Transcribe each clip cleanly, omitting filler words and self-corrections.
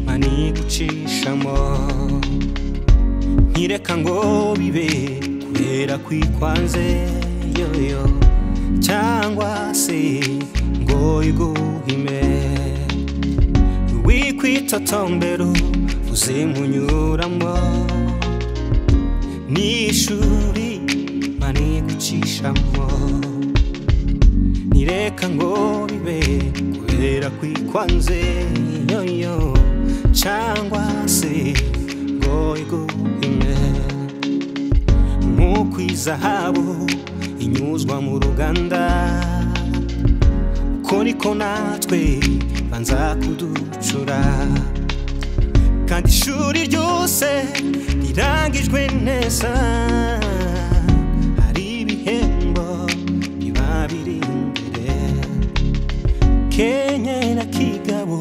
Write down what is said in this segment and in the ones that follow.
manigucishamo ntireka ngo bibe kubera kwikwanze yoyo cyangwa se ngo iguhime wikwitotombero uzimunyuramo n'ishuri manigucishamo ntireka ngo bibe kubera kwikwanze yoyo cyangwa se ngo iguhime nk'uko izahabu inyuzwa mu ruganda uko niko natwe banza kuducura kandi ishuri ryose rirangijwe neza hari ibihembo biba biri imbere kenyera kigabo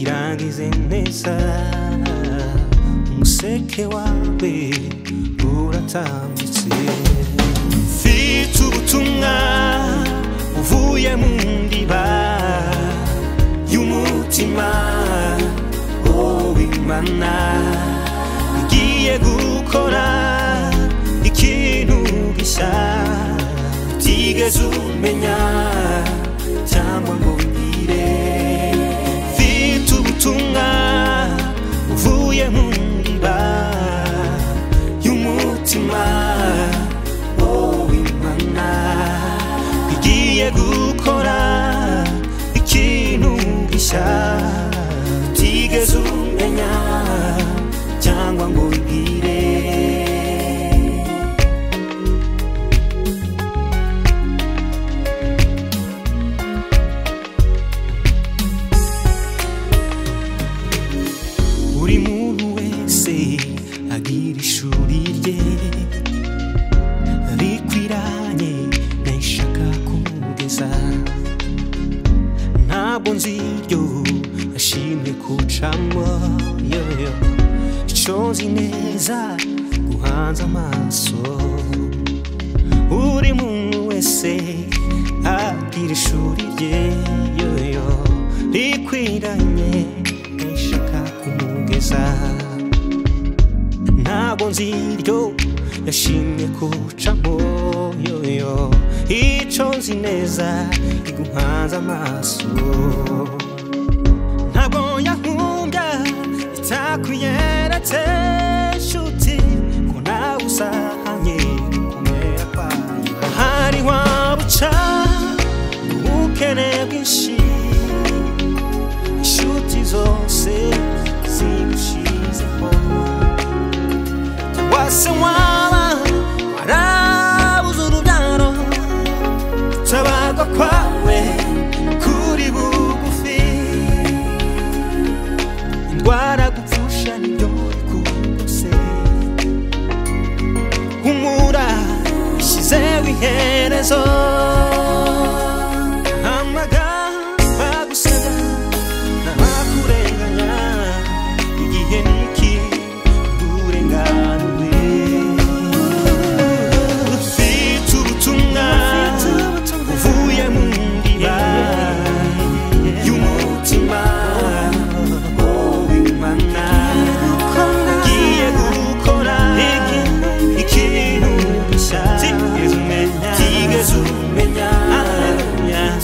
irangize neza umuseke wawe uratambitse mfite ubutumwa uvuye mu ndiba y'umutima w'Imana igiye gukora ikintu gishya utigeze umenya cyangwa ngo ubwire mfite ubutumwa uvuye mu ndiba y'umutima w'Imana igiye gukora ikintu gishya utigeze umenya cyangwa ngo ubwire buri muntu wese agira ishuri rye rikwiranye n'ishaka kumugeza ntabwo nzi iryo ashimwe kucamo yoyo icyo nzi neza guhanza amaso buri muntu wese agira ishuri rye yoyo rikwiranye n'ishaka kumugeza ntabwo nzi iryo yashimye kucamo yoyo icyo nzi neza iguhanza amaso ntabwo yahumbya itakuyeretse nshuti ko nawe usahanye kumera kwayo hari wabuca ubukene bwinshi inshuti zose zigushizeho wase waba warabuze urubyaro gutabarwa kwawe kuri bugufi indwara gupfusha nibyo bikugose humura ishyizeho iherezo amagamba bagusaba n'abakurenganya igihe niki uburenganure ufite ubutumwa uvuye mu ndiba y'umutima w'Imana igiye gukora ikintu gishya utigeze umenya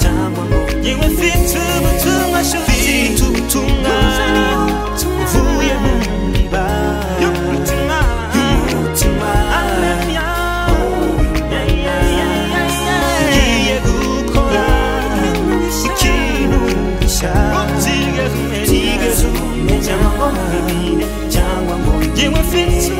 cyangwa ngo yewe mfite ubutumwa mfite ubutumwa uvuye mu ndiba y'umutima igiye gukora ikintu gishya utigeze umenya cyangwa ngo yewe mfite